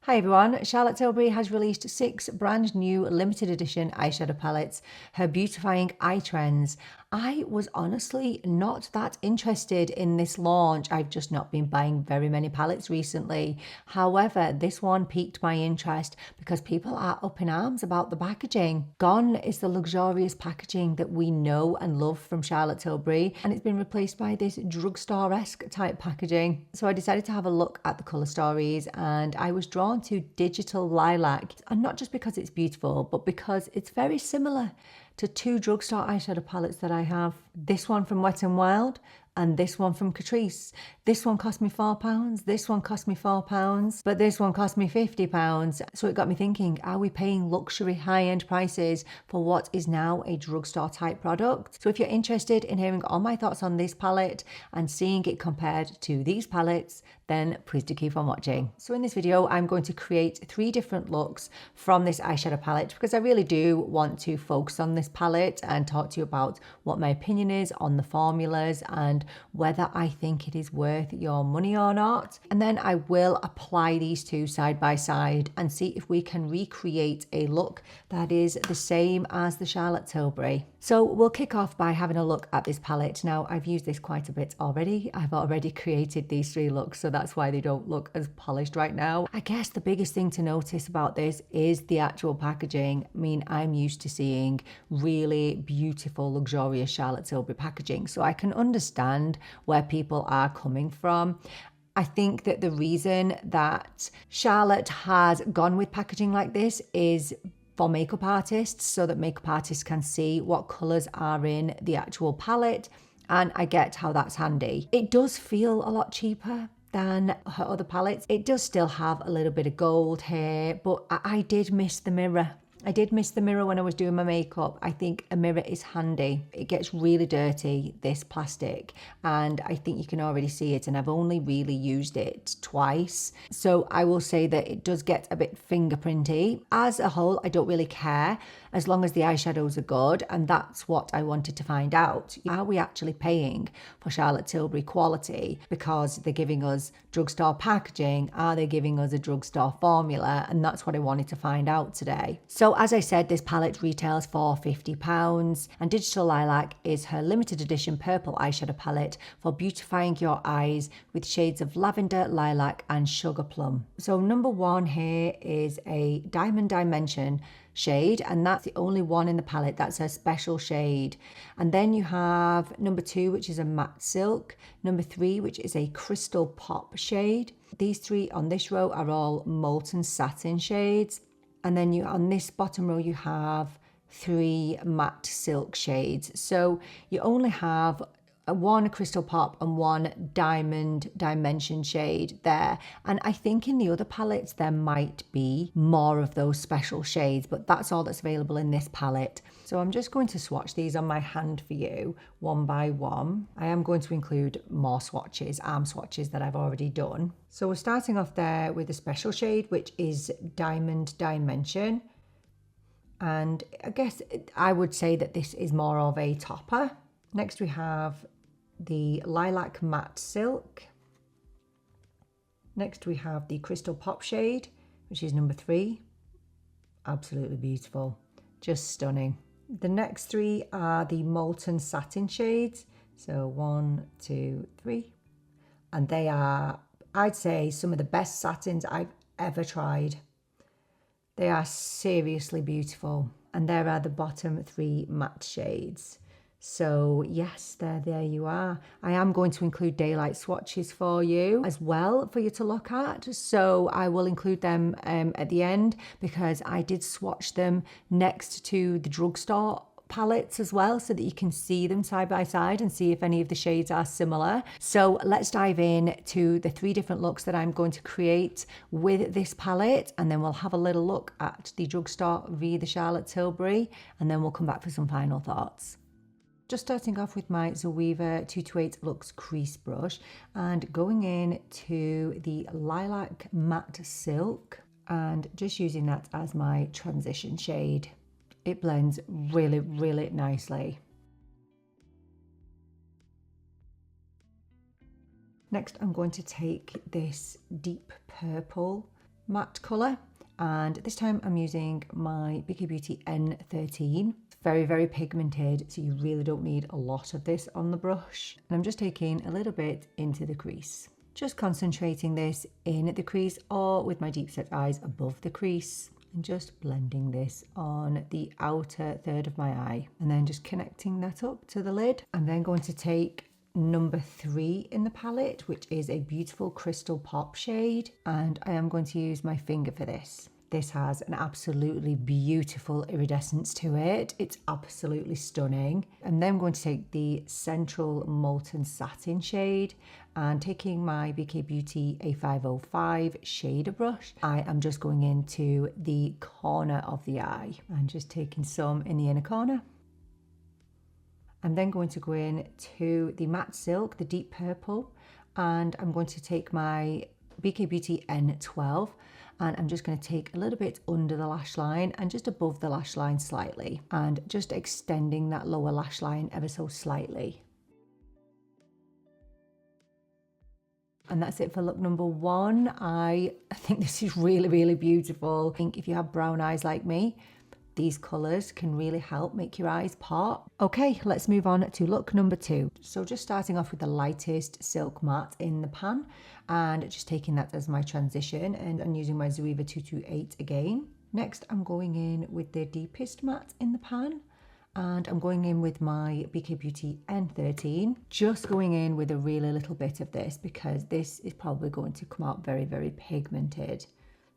Hi everyone, Charlotte Tilbury has released 6 brand new limited edition eyeshadow palettes, her Beautifying Eye Trends. I was honestly not that interested in this launch. I've just not been buying very many palettes recently. However, this one piqued my interest because people are up in arms about the packaging. Gone is the luxurious packaging that we know and love from Charlotte Tilbury, and it's been replaced by this drugstore-esque type packaging. So I decided to have a look at the colour stories, and I was drawn to Digital Lilac, and not just because it's beautiful, but because it's very similar to 2 drugstore eyeshadow palettes that I have. This one from Wet n Wild and this one from Catrice. This one cost me £4, this one cost me £4, but this one cost me £50. So it got me thinking, are we paying luxury high-end prices for what is now a drugstore type product? So if you're interested in hearing all my thoughts on this palette and seeing it compared to these palettes, then please do keep on watching. So in this video, I'm going to create 3 different looks from this eyeshadow palette because I really do want to focus on this palette and talk to you about what my opinion is on the formulas and whether I think it is worth your money or not. And then I will apply these 2 side by side and see if we can recreate a look that is the same as the Charlotte Tilbury. So we'll kick off by having a look at this palette. Now, I've used this quite a bit already. I've already created these 3 looks, so that's why they don't look as polished right now. I guess the biggest thing to notice about this is the actual packaging. I mean, I'm used to seeing really beautiful, luxurious Charlotte Tilbury packaging, so I can understand where people are coming from. I think that the reason that Charlotte has gone with packaging like this is for makeup artists, so that makeup artists can see what colours are in the actual palette, and I get how that's handy. It does feel a lot cheaper than her other palettes. It does still have a little bit of gold here, but I did miss the mirror. I did miss the mirror when I was doing my makeup. I think a mirror is handy. It gets really dirty, this plastic, and I think you can already see it, and I've only really used it twice. So I will say that it does get a bit fingerprinty. As a whole, I don't really care as long as the eyeshadows are good, and that's what I wanted to find out. Are we actually paying for Charlotte Tilbury quality because they're giving us drugstore packaging? Are they giving us a drugstore formula? And that's what I wanted to find out today. So as I said, this palette retails for £50, and Digital Lilac is her limited edition purple eyeshadow palette for beautifying your eyes with shades of lavender, lilac and sugar plum. So number 1 here is a Diamond Dimension shade, and that's the only one in the palette. That's her special shade. And then you have number 2, which is a matte silk, number 3, which is a crystal pop shade. These 3 on this row are all molten satin shades, and then you on this bottom row you have 3 matte silk shades. So you only have 1 crystal pop and 1 diamond dimension shade there, and I think in the other palettes there might be more of those special shades, but that's all that's available in this palette. So I'm just going to swatch these on my hand for you one by one. I am going to include more swatches, arm swatches that I've already done. So we're starting off there with a special shade, which is Diamond Dimension, and I guess I would say that this is more of a topper. Next we have the Lilac Matte Silk. Next we have the Crystal Pop shade, which is number 3. Absolutely beautiful, just stunning. The next 3 are the Molten Satin shades. So 1, 2, 3. And they are, I'd say, some of the best satins I've ever tried. They are seriously beautiful. And there are the bottom 3 matte shades. So yes, there you are. I am going to include daylight swatches for you as well for you to look at. So I will include them at the end because I did swatch them next to the drugstore palettes as well, so that you can see them side by side and see if any of the shades are similar. So let's dive in to the 3 different looks that I'm going to create with this palette, and then we'll have a little look at the drugstore via the Charlotte Tilbury, and then we'll come back for some final thoughts. Just starting off with my Zoeva 228 Luxe Crease Brush and going in to the Lilac Matte Silk and just using that as my transition shade. It blends really, really nicely. Next, I'm going to take this deep purple matte colour. And this time I'm using my BK Beauty N13. It's very, very pigmented, so you really don't need a lot of this on the brush. And I'm just taking a little bit into the crease. Just concentrating this in the crease or with my deep set eyes above the crease. And just blending this on the outer third of my eye. And then just connecting that up to the lid. I'm then going to take number 3 in the palette, which is a beautiful Crystal Pop shade, and I am going to use my finger for this. This has an absolutely beautiful iridescence to it. It's absolutely stunning. And then I'm going to take the Central Molten Satin shade, and taking my BK Beauty A505 shader brush, I am just going into the corner of the eye and just taking some in the inner corner. I'm then going to go in to the Matte Silk, the deep purple, and I'm going to take my BK Beauty N12, and I'm just going to take a little bit under the lash line and just above the lash line slightly, and just extending that lower lash line ever so slightly. And that's it for look number 1. I think this is really, really beautiful. I think if you have brown eyes like me, these colours can really help make your eyes pop. Okay, let's move on to look number 2. So just starting off with the lightest silk matte in the pan, and just taking that as my transition, and I'm using my Zoeva 228 again. Next, I'm going in with the deepest matte in the pan, and I'm going in with my BK Beauty N13, just going in with a really little bit of this because this is probably going to come out very, very pigmented.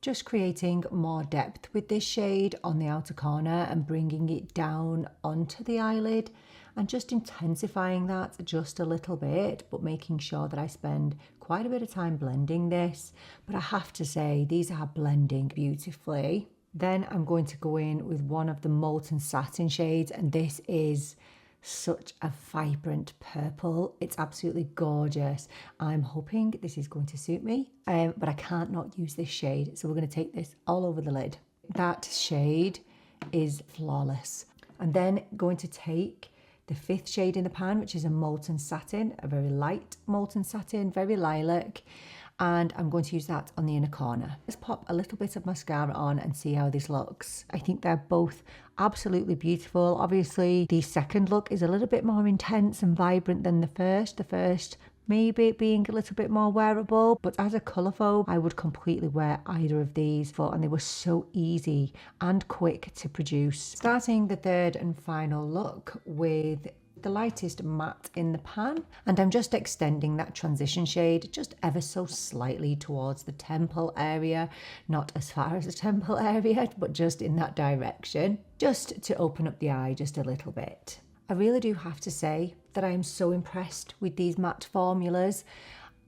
Just creating more depth with this shade on the outer corner and bringing it down onto the eyelid, and just intensifying that just a little bit, but making sure that I spend quite a bit of time blending this. But I have to say, these are blending beautifully. Then I'm going to go in with one of the Molten Satin shades, and this is such a vibrant purple. It's absolutely gorgeous. I'm hoping this is going to suit me, but I can't not use this shade, so we're going to take this all over the lid. That shade is flawless. I'm then going to take the 5th shade in the pan, which is a Molten Satin, a very light Molten Satin, very lilac, and I'm going to use that on the inner corner. Let's pop a little bit of mascara on and see how this looks. I think they're both absolutely beautiful. Obviously, the second look is a little bit more intense and vibrant than the first. The first maybe being a little bit more wearable, but as a colour phobe, I would completely wear either of these, and they were so easy and quick to produce. Starting the 3rd and final look with the lightest matte in the pan, and I'm just extending that transition shade just ever so slightly towards the temple area, not as far as the temple area, but just in that direction, just to open up the eye just a little bit. I really do have to say that I am so impressed with these matte formulas.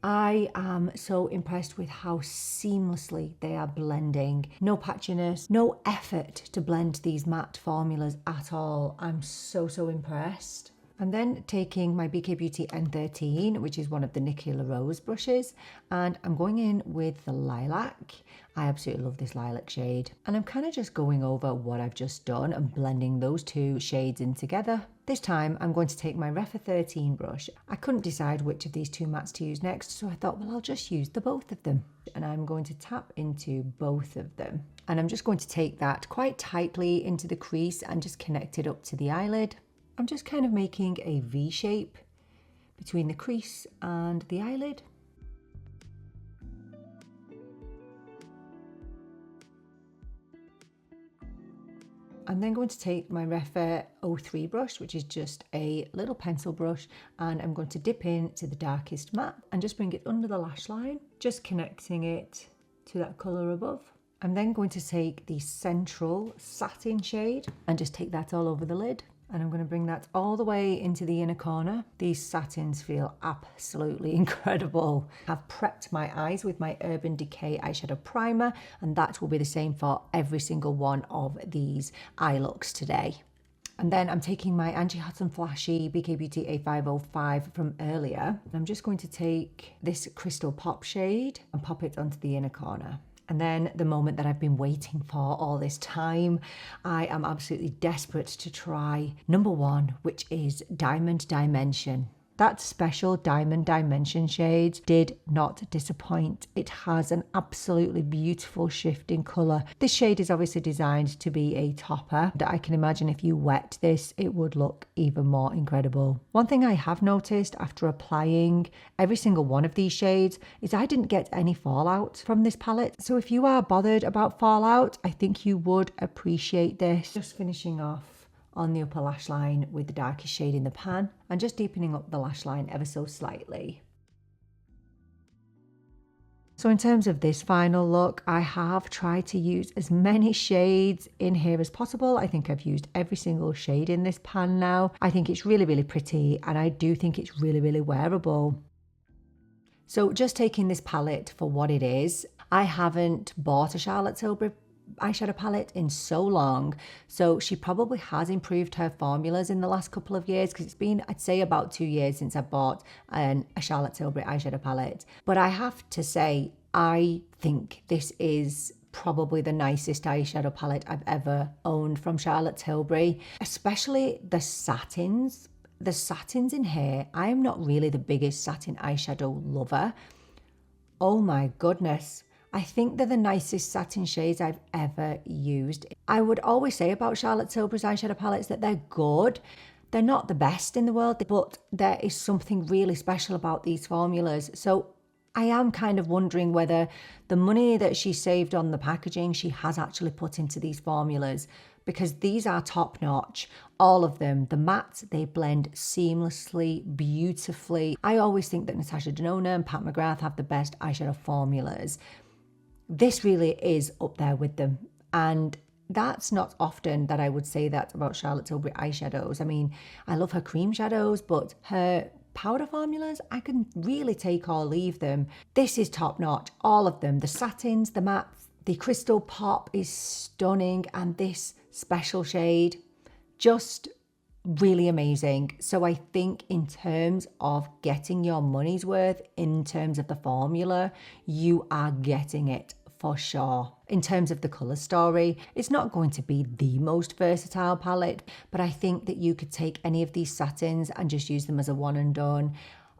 I am so impressed with how seamlessly they are blending. No patchiness, no effort to blend these matte formulas at all. I'm so impressed. I'm then taking my BK Beauty N13, which is one of the Nicola Rose brushes, and I'm going in with the Lilac. I absolutely love this lilac shade. And I'm kind of just going over what I've just done and blending those 2 shades in together. This time I'm going to take my Refa 13 brush. I couldn't decide which of these 2 mattes to use next, so I thought, well, I'll just use the both of them. And I'm going to tap into both of them. And I'm just going to take that quite tightly into the crease and just connect it up to the eyelid. I'm just kind of making a V shape between the crease and the eyelid. I'm then going to take my Refa 03 brush, which is just a little pencil brush, and I'm going to dip into the darkest matte and just bring it under the lash line, just connecting it to that colour above. I'm then going to take the Central Satin shade and just take that all over the lid. And I'm going to bring that all the way into the inner corner. These satins feel absolutely incredible. I've prepped my eyes with my Urban Decay eyeshadow primer, and that will be the same for every single one of these eye looks today. And then I'm taking my Angie Hot and Flashy BK Beauty A505 from earlier. I'm just going to take this Crystal Pop shade and pop it onto the inner corner. And then the moment that I've been waiting for all this time, I am absolutely desperate to try number 1, which is Diamond Dimension. That special Diamond Dimension shade did not disappoint. It has an absolutely beautiful shift in colour. This shade is obviously designed to be a topper. I can imagine if you wet this, it would look even more incredible. One thing I have noticed after applying every single one of these shades is I didn't get any fallout from this palette. So if you are bothered about fallout, I think you would appreciate this. Just finishing off on the upper lash line with the darkest shade in the pan and just deepening up the lash line ever so slightly. So in terms of this final look, I have tried to use as many shades in here as possible. I think I've used every single shade in this pan now. I think it's really, really pretty, and I do think it's really, really wearable. So just taking this palette for what it is, I haven't bought a Charlotte Tilbury eyeshadow palette in so long, so she probably has improved her formulas in the last couple of years, because it's been, I'd say, about 2 years since I bought a Charlotte Tilbury eyeshadow palette. But I have to say, I think this is probably the nicest eyeshadow palette I've ever owned from Charlotte Tilbury, especially the satins. The satins in here, I am not really the biggest satin eyeshadow lover. Oh my goodness. I think they're the nicest satin shades I've ever used. I would always say about Charlotte Tilbury's eyeshadow palettes that they're good. They're not the best in the world, but there is something really special about these formulas. So I am kind of wondering whether the money that she saved on the packaging, she has actually put into these formulas, because these are top notch. All of them, the mattes, they blend seamlessly, beautifully. I always think that Natasha Denona and Pat McGrath have the best eyeshadow formulas. This really is up there with them, and that's not often that I would say that about Charlotte Tilbury eyeshadows. I mean, I love her cream shadows, but her powder formulas, I can really take or leave them. This is top notch, all of them. The satins, the mattes, the crystal pop is stunning, and this special shade, just really amazing. So I think in terms of getting your money's worth, in terms of the formula, you are getting it for sure. In terms of the colour story, it's not going to be the most versatile palette, but I think that you could take any of these satins and just use them as a one and done.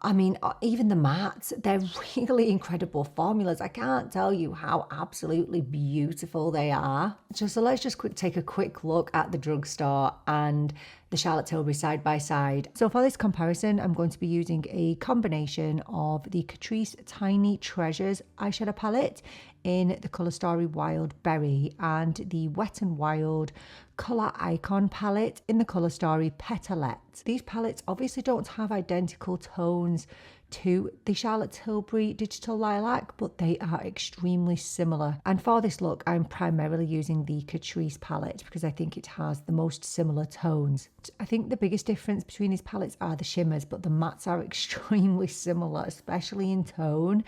I mean, even the mattes, they're really incredible formulas. I can't tell you how absolutely beautiful they are. So let's just take a quick look at the Drugstore and the Charlotte Tilbury side by side. So for this comparison, I'm going to be using a combination of the Catrice Tiny Treasures eyeshadow palette in the Colour Story Wild Berry and the Wet n Wild Colour Icon palette in the Colour Story Petalette. These palettes obviously don't have identical tones to the Charlotte Tilbury Digital Lilac, but they are extremely similar. And for this look, I'm primarily using the Catrice palette because I think it has the most similar tones. I think the biggest difference between these palettes are the shimmers, but the mattes are extremely similar, especially in tone.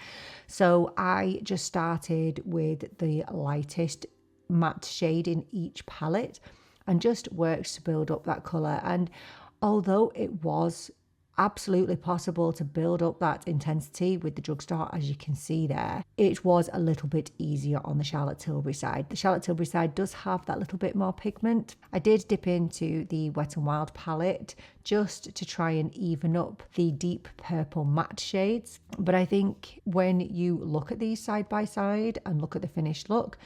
So I just started with the lightest matte shade in each palette and just worked to build up that colour. And although it was absolutely possible to build up that intensity with the Drugstore, as you can see there, it was a little bit easier on the Charlotte Tilbury side. The Charlotte Tilbury side does have that little bit more pigment. I did dip into the Wet n Wild palette just to try and even up the deep purple matte shades, but I think when you look at these side by side and look at the finished look,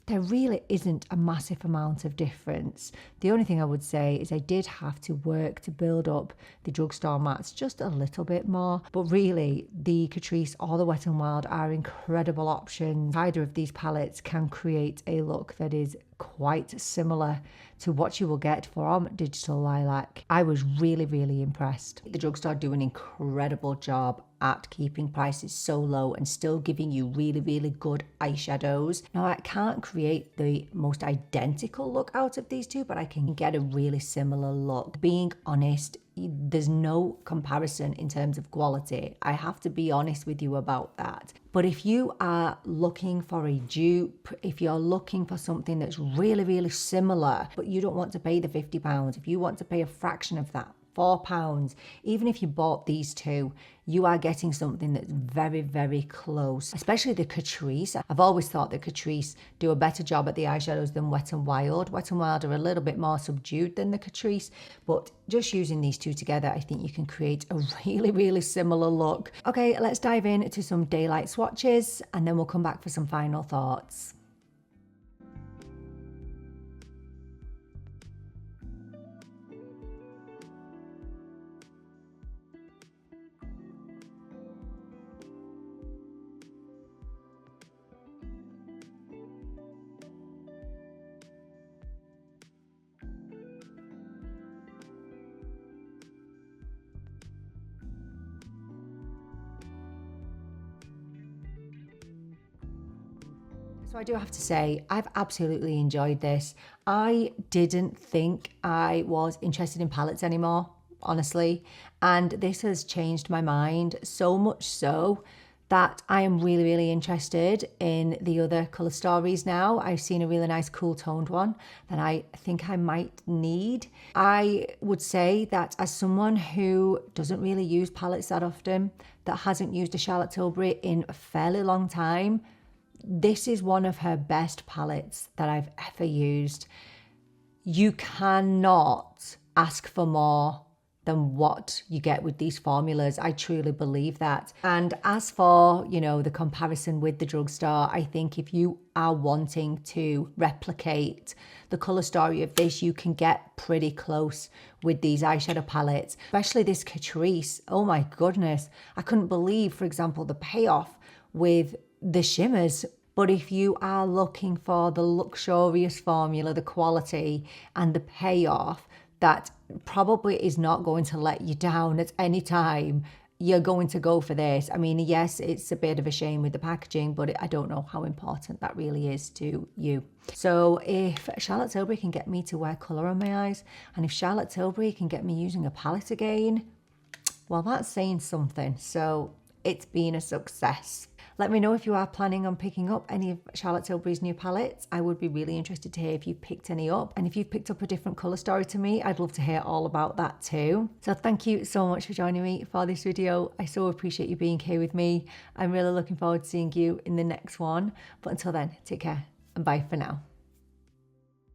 there really isn't a massive amount of difference. The only thing I would say is I did have to work to build up the Drugstore mattes just a little bit more, but really the Catrice or the Wet n Wild are incredible options. Either of these palettes can create a look that is quite similar to what you will get from Digital Lilac. I was really, really impressed. The Drugstore do an incredible job at keeping prices so low and still giving you really, really good eyeshadows. Now, I can't create the most identical look out of these two, but I can get a really similar look. Being honest, there's no comparison in terms of quality. I have to be honest with you about that. But if you are looking for a dupe, if you're looking for something that's really, really similar, but you don't want to pay the £50, if you want to pay a fraction of that, £4. Even if you bought these two, you are getting something that's very, very close, especially the Catrice. I've always thought that Catrice do a better job at the eyeshadows than Wet n Wild. Wet n Wild are a little bit more subdued than the Catrice, but just using these two together, I think you can create a really, really similar look. Okay, let's dive into some daylight swatches and then we'll come back for some final thoughts. So I do have to say, I've absolutely enjoyed this. I didn't think I was interested in palettes anymore, honestly. And this has changed my mind so much so that I am really, really interested in the other colour stories now. I've seen a really nice cool toned one that I think I might need. I would say that as someone who doesn't really use palettes that often, that hasn't used a Charlotte Tilbury in a fairly long time, this is one of her best palettes that I've ever used. You cannot ask for more than what you get with these formulas. I truly believe that. And as for, you know, the comparison with the Drugstore, I think if you are wanting to replicate the colour story of this, you can get pretty close with these eyeshadow palettes, especially this Catrice. Oh my goodness. I couldn't believe, for example, the payoff with the shimmers. But if you are looking for the luxurious formula, the quality and the payoff that probably is not going to let you down at any time, you're going to go for this. I mean, yes, it's a bit of a shame with the packaging, but I don't know how important that really is to you. So if Charlotte Tilbury can get me to wear colour on my eyes, and if Charlotte Tilbury can get me using a palette again, well, that's saying something. So it's been a success. Let me know if you are planning on picking up any of Charlotte Tilbury's new palettes. I would be really interested to hear if you've picked any up. And if you've picked up a different colour story to me, I'd love to hear all about that too. So thank you so much for joining me for this video. I so appreciate you being here with me. I'm really looking forward to seeing you in the next one. But until then, take care and bye for now.